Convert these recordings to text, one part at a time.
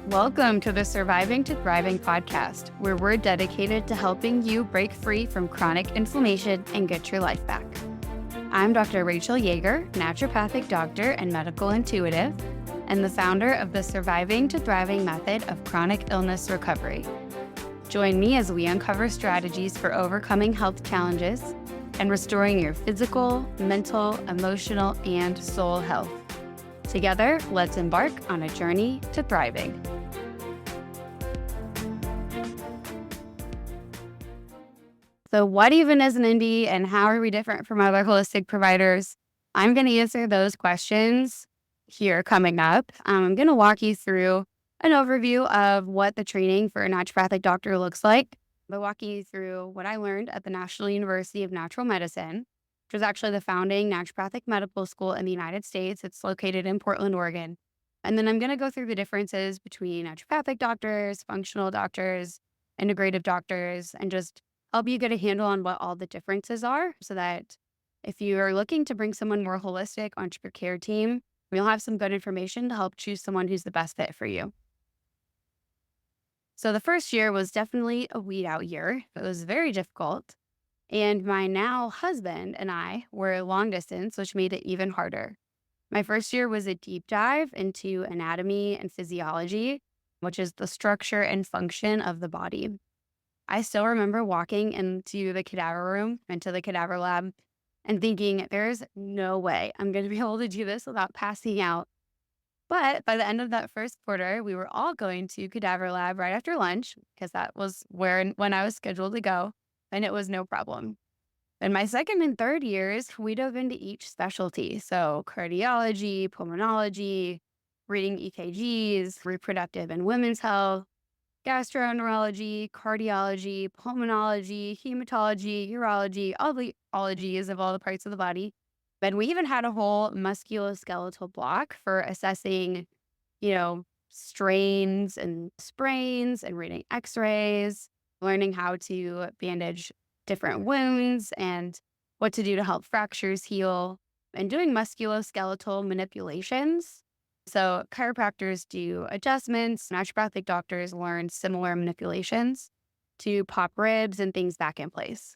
Welcome to the Surviving to Thriving podcast, where we're dedicated to helping you break free from chronic inflammation and get your life back. I'm Dr. Rachel Yeager, naturopathic doctor and medical intuitive, and the founder of the Surviving to Thriving method of chronic illness recovery. Join me as we uncover strategies for overcoming health challenges and restoring your physical, mental, emotional, and soul health. Together, let's embark on a journey to thriving. So what even is an ND and how are we different from other holistic providers? I'm going to answer those questions here coming up. I'm going to walk you through an overview of what the training for a naturopathic doctor looks like by walking you through what I learned at the National University of Natural Medicine, which was actually the founding naturopathic medical school in the United States. It's located in Portland, Oregon. And then I'm going to go through the differences between naturopathic doctors, functional doctors, integrative doctors, and just help you get a handle on what all the differences are so that if you are looking to bring someone more holistic onto your care team, we'll have some good information to help choose someone who's the best fit for you. So the first year was definitely a weed out year. It was very difficult. And my now husband and I were long distance, which made it even harder. My first year was a deep dive into anatomy and physiology, which is the structure and function of the body. I still remember walking into the cadaver room, into the cadaver lab, and thinking, there's no way I'm going to be able to do this without passing out. But by the end of that first quarter, we were all going to cadaver lab right after lunch because that was when I was scheduled to go, and it was no problem. In my second and third years, we dove into each specialty. So cardiology, pulmonology, reading EKGs, reproductive and women's health, gastroenterology, cardiology, pulmonology, hematology, urology, all the ologies of all the parts of the body. And we even had a whole musculoskeletal block for assessing, strains and sprains and reading x-rays, learning how to bandage different wounds and what to do to help fractures heal, and doing musculoskeletal manipulations. So chiropractors do adjustments, naturopathic doctors learn similar manipulations to pop ribs and things back in place.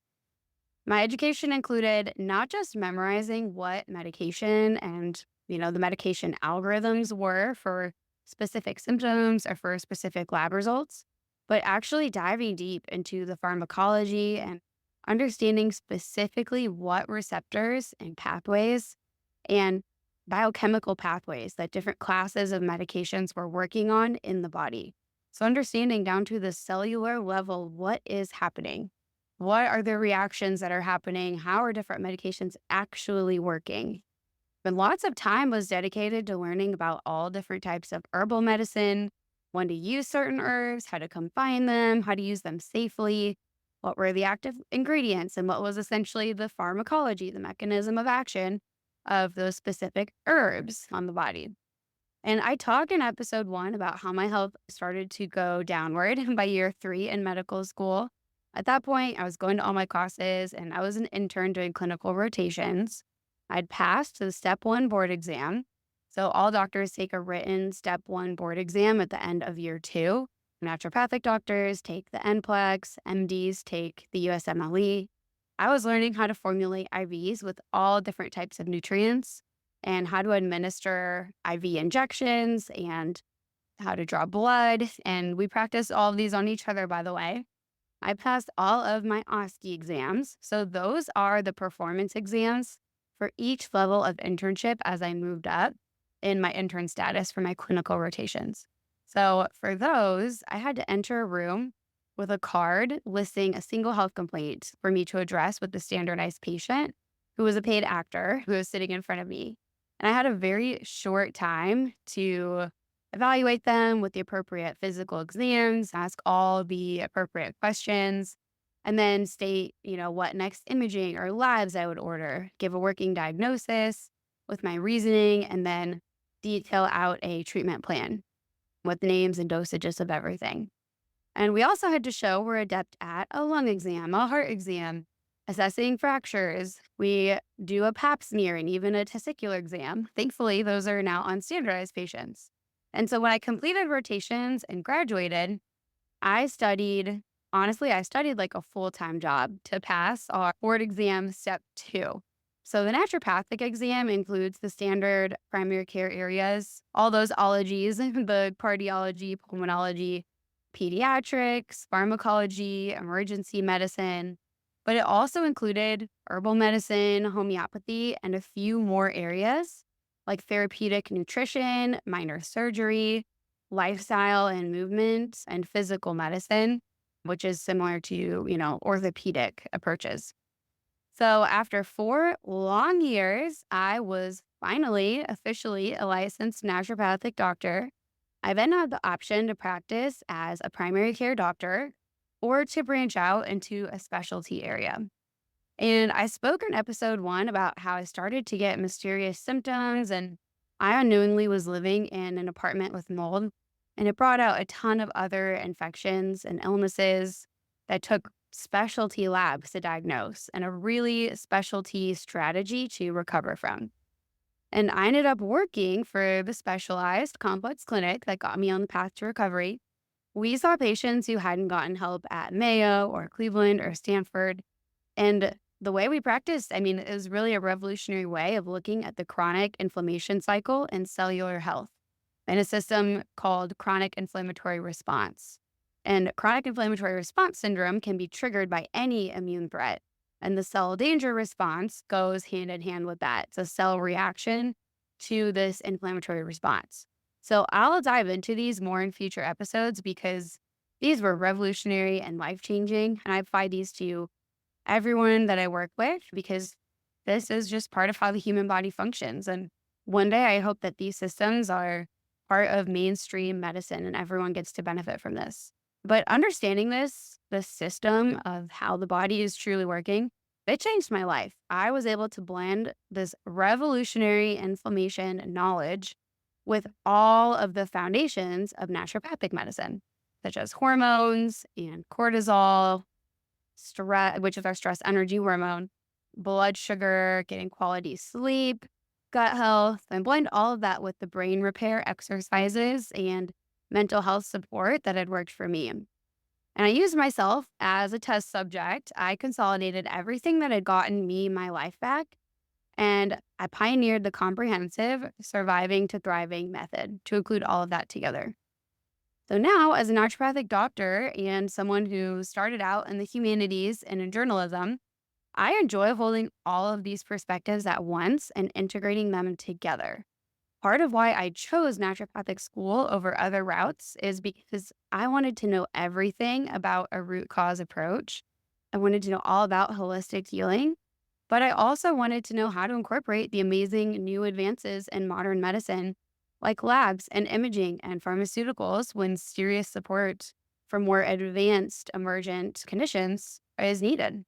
My education included not just memorizing what medication and, the medication algorithms were for specific symptoms or for specific lab results, but actually diving deep into the pharmacology and understanding specifically what receptors and pathways and biochemical pathways that different classes of medications were working on in the body. So understanding down to the cellular level, what is happening? What are the reactions that are happening? How are different medications actually working? But lots of time was dedicated to learning about all different types of herbal medicine, when to use certain herbs, how to combine them, how to use them safely, what were the active ingredients, and what was essentially the pharmacology, the mechanism of action of those specific herbs on the body. And I talk in episode 1 about how my health started to go downward by year 3 in medical school. At that point, I was going to all my classes and I was an intern doing clinical rotations. I'd passed the step 1 board exam. So all doctors take a written step 1 board exam at the end of year 2. Naturopathic doctors take the NPLEX, MDs take the USMLE. I was learning how to formulate IVs with all different types of nutrients and how to administer IV injections and how to draw blood. And we practiced all of these on each other, by the way. I passed all of my OSCE exams. So those are the performance exams for each level of internship as I moved up in my intern status for my clinical rotations. So for those, I had to enter a room with a card listing a single health complaint for me to address with the standardized patient who was a paid actor who was sitting in front of me. And I had a very short time to evaluate them with the appropriate physical exams, ask all the appropriate questions, and then state, what next imaging or labs I would order, give a working diagnosis with my reasoning, and then detail out a treatment plan with names and dosages of everything. And we also had to show we're adept at a lung exam, a heart exam, assessing fractures. We do a pap smear and even a testicular exam. Thankfully, those are now on standardized patients. And so when I completed rotations and graduated, I studied, honestly, I studied like a full time job to pass our board exam step 2. So the naturopathic exam includes the standard primary care areas, all those ologies, the cardiology, pulmonology, pediatrics, pharmacology, emergency medicine. But it also included herbal medicine, homeopathy, and a few more areas like therapeutic nutrition, minor surgery, lifestyle and movement, and physical medicine, which is similar to, orthopedic approaches. So after 4 long years, I was finally officially a licensed naturopathic doctor. I then had the option to practice as a primary care doctor or to branch out into a specialty area. And I spoke in episode 1 about how I started to get mysterious symptoms, and I unknowingly was living in an apartment with mold, and it brought out a ton of other infections and illnesses that took specialty labs to diagnose and a really specialty strategy to recover from. And I ended up working for the specialized complex clinic that got me on the path to recovery. We saw patients who hadn't gotten help at Mayo or Cleveland or Stanford, and the way we practiced, it was really a revolutionary way of looking at the chronic inflammation cycle and cellular health in a system called chronic inflammatory response. And chronic inflammatory response syndrome can be triggered by any immune threat. And the cell danger response goes hand in hand with that. It's a cell reaction to this inflammatory response. So I'll dive into these more in future episodes because these were revolutionary and life changing. And I apply these to everyone that I work with because this is just part of how the human body functions. And one day I hope that these systems are part of mainstream medicine and everyone gets to benefit from this. But understanding this, the system of how the body is truly working, it changed my life. I was able to blend this revolutionary inflammation knowledge with all of the foundations of naturopathic medicine, such as hormones and cortisol, stress, which is our stress energy hormone, blood sugar, getting quality sleep, gut health, and blend all of that with the brain repair exercises and mental health support that had worked for me. And I used myself as a test subject. I consolidated everything that had gotten me my life back, and I pioneered the comprehensive surviving to thriving method to include all of that together. So now, as a naturopathic doctor and someone who started out in the humanities and in journalism, I enjoy holding all of these perspectives at once and integrating them together. Part of why I chose naturopathic school over other routes is because I wanted to know everything about a root cause approach. I wanted to know all about holistic healing, but I also wanted to know how to incorporate the amazing new advances in modern medicine, like labs and imaging and pharmaceuticals, when serious support for more advanced emergent conditions is needed.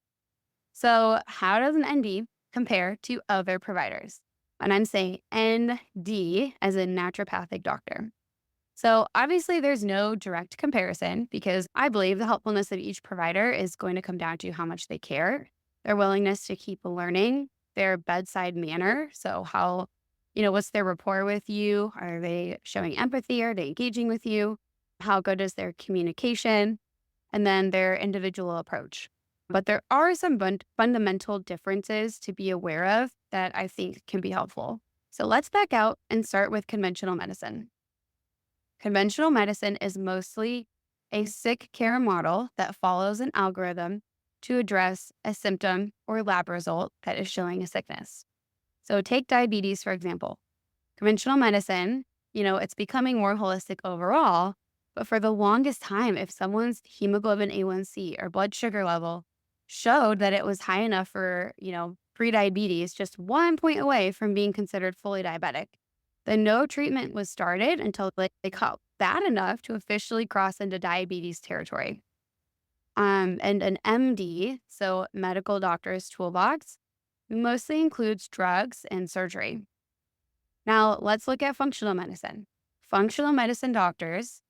So, how does an ND compare to other providers? And I'm saying ND as a naturopathic doctor. So, obviously, there's no direct comparison because I believe the helpfulness of each provider is going to come down to how much they care, their willingness to keep learning, their bedside manner. So, what's their rapport with you? Are they showing empathy? Are they engaging with you? How good is their communication? And then their individual approach. But there are some fundamental differences to be aware of that I think can be helpful. So let's back out and start with conventional medicine. Conventional medicine is mostly a sick care model that follows an algorithm to address a symptom or lab result that is showing a sickness. So take diabetes, for example. Conventional medicine, it's becoming more holistic overall, but for the longest time, if someone's hemoglobin A1C or blood sugar level showed that it was high enough for, pre-diabetes, just 1 point away from being considered fully diabetic, then no treatment was started until they caught bad enough to officially cross into diabetes territory. And an MD, so medical doctor's toolbox, mostly includes drugs and surgery. Now, let's look at functional medicine. Functional medicine doctors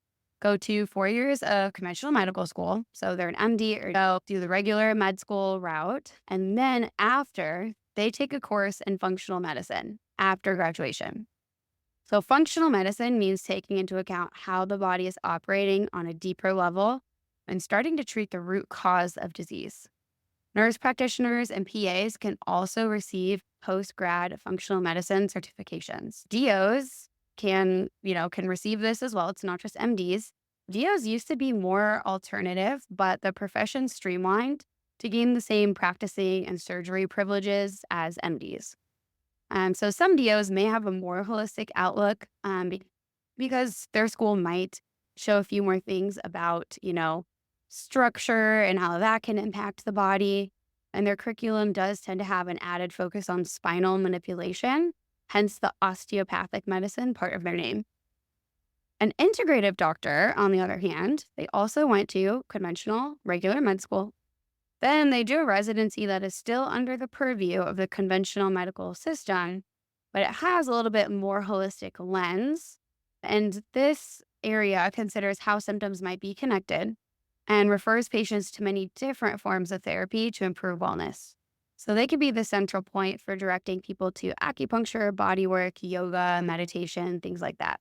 go to 4 years of conventional medical school. So they're an MD or go do the regular med school route. And then after, they take a course in functional medicine after graduation. So, functional medicine means taking into account how the body is operating on a deeper level and starting to treat the root cause of disease. Nurse practitioners and PAs can also receive post-grad functional medicine certifications. DOs can receive this as well. It's not just MDs. DOs used to be more alternative, but the profession streamlined to gain the same practicing and surgery privileges as MDs. So some DOs may have a more holistic outlook because their school might show a few more things about, structure and how that can impact the body. And their curriculum does tend to have an added focus on spinal manipulation, hence the osteopathic medicine part of their name. An integrative doctor, on the other hand, they also went to conventional, regular med school. Then they do a residency that is still under the purview of the conventional medical system, but it has a little bit more holistic lens. And this area considers how symptoms might be connected and refers patients to many different forms of therapy to improve wellness. So they could be the central point for directing people to acupuncture, bodywork, yoga, meditation, things like that.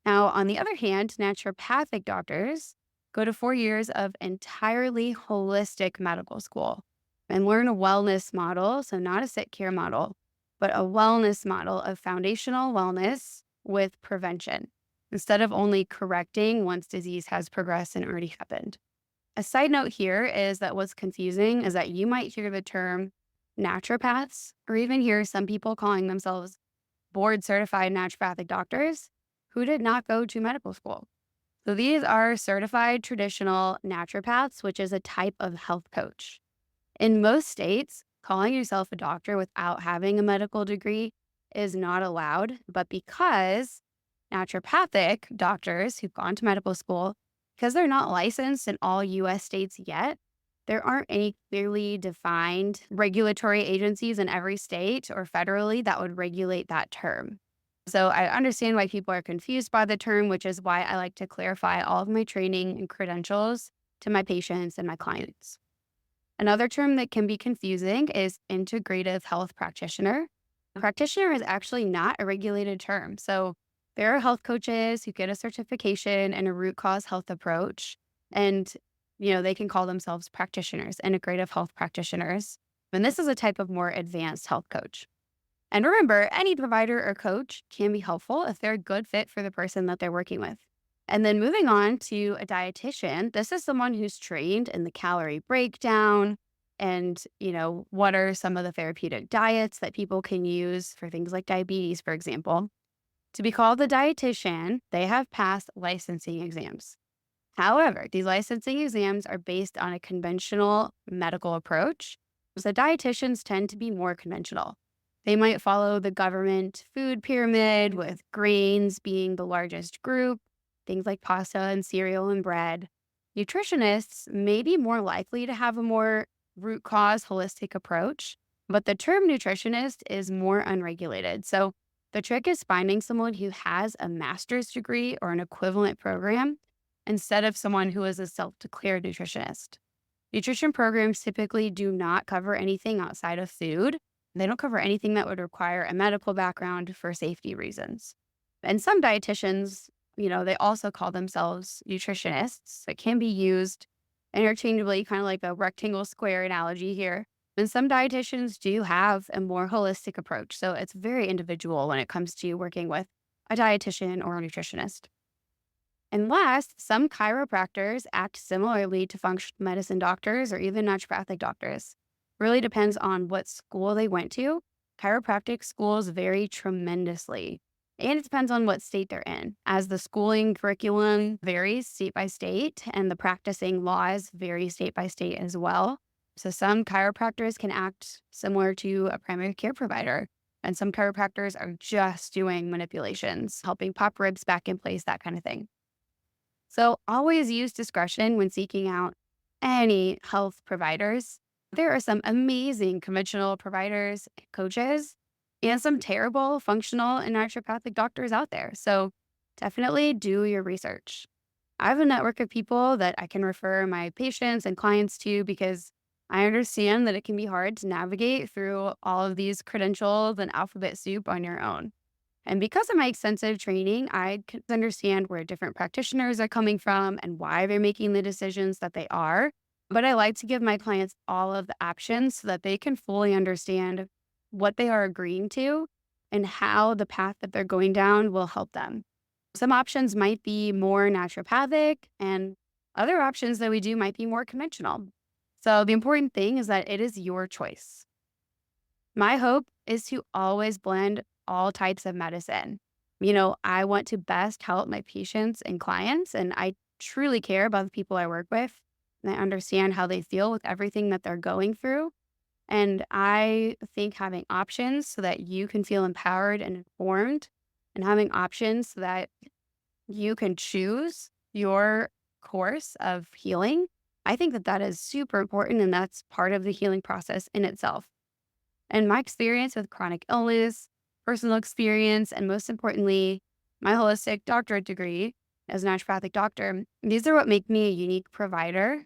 Now, on the other hand, naturopathic doctors go to 4 years of entirely holistic medical school and learn a wellness model. So, not a sick care model, but a wellness model of foundational wellness with prevention instead of only correcting once disease has progressed and already happened. A side note here is that what's confusing is that you might hear the term naturopaths or even hear some people calling themselves board certified naturopathic doctors who did not go to medical school. So these are certified traditional naturopaths, which is a type of health coach. In most states, calling yourself a doctor without having a medical degree is not allowed. But because naturopathic doctors who've gone to medical school, because they're not licensed in all US states yet, there aren't any clearly defined regulatory agencies in every state or federally that would regulate that term. So I understand why people are confused by the term, which is why I like to clarify all of my training and credentials to my patients and my clients. Another term that can be confusing is integrative health practitioner. Practitioner is actually not a regulated term. So there are health coaches who get a certification in a root cause health approach, and they can call themselves practitioners, integrative health practitioners. And this is a type of more advanced health coach. And remember, any provider or coach can be helpful if they're a good fit for the person that they're working with. And then moving on to a dietitian, this is someone who's trained in the calorie breakdown and, what are some of the therapeutic diets that people can use for things like diabetes, for example. To be called a dietitian, they have passed licensing exams. However, these licensing exams are based on a conventional medical approach. So dietitians tend to be more conventional. They might follow the government food pyramid with grains being the largest group, things like pasta and cereal and bread. Nutritionists may be more likely to have a more root cause holistic approach, but the term nutritionist is more unregulated. So the trick is finding someone who has a master's degree or an equivalent program instead of someone who is a self-declared nutritionist. Nutrition programs typically do not cover anything outside of food. They don't cover anything that would require a medical background for safety reasons. And some dietitians, they also call themselves nutritionists. It can be used interchangeably, kind of like a rectangle square analogy here. And some dietitians do have a more holistic approach. So it's very individual when it comes to working with a dietitian or a nutritionist. And last, some chiropractors act similarly to functional medicine doctors or even naturopathic doctors. Really depends on what school they went to. Chiropractic schools vary tremendously. And it depends on what state they're in, as the schooling curriculum varies state by state and the practicing laws vary state by state as well. So some chiropractors can act similar to a primary care provider, and some chiropractors are just doing manipulations, helping pop ribs back in place, that kind of thing. So always use discretion when seeking out any health providers. There are some amazing conventional providers, coaches, and some terrible functional and naturopathic doctors out there. So definitely do your research. I have a network of people that I can refer my patients and clients to because I understand that it can be hard to navigate through all of these credentials and alphabet soup on your own. And because of my extensive training, I can understand where different practitioners are coming from and why they're making the decisions that they are. But I like to give my clients all of the options so that they can fully understand what they are agreeing to and how the path that they're going down will help them. Some options might be more naturopathic, and other options that we do might be more conventional. So the important thing is that it is your choice. My hope is to always blend all types of medicine. I want to best help my patients and clients, and I truly care about the people I work with. And I understand how they feel with everything that they're going through. And I think having options so that you can feel empowered and informed, and having options so that you can choose your course of healing, I think that that is super important. And that's part of the healing process in itself. And my experience with chronic illness, personal experience, and most importantly, my holistic doctorate degree as a naturopathic doctor, these are what make me a unique provider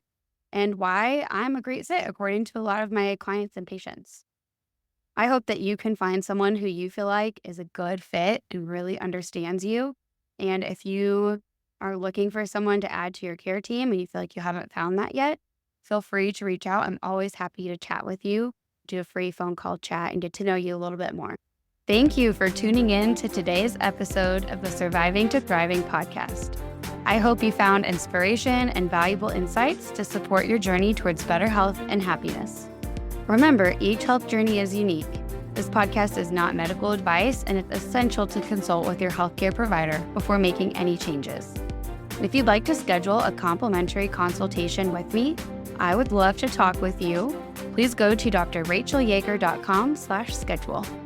and why I'm a great fit according to a lot of my clients and patients. I hope that you can find someone who you feel like is a good fit and really understands you. And if you are looking for someone to add to your care team and you feel like you haven't found that yet, feel free to reach out. I'm always happy to chat with you, do a free phone call chat, and get to know you a little bit more. Thank you for tuning in to today's episode of the Surviving to Thriving podcast. I hope you found inspiration and valuable insights to support your journey towards better health and happiness. Remember, each health journey is unique. This podcast is not medical advice, and it's essential to consult with your healthcare provider before making any changes. If you'd like to schedule a complimentary consultation with me, I would love to talk with you. Please go to drrachelyager.com/schedule.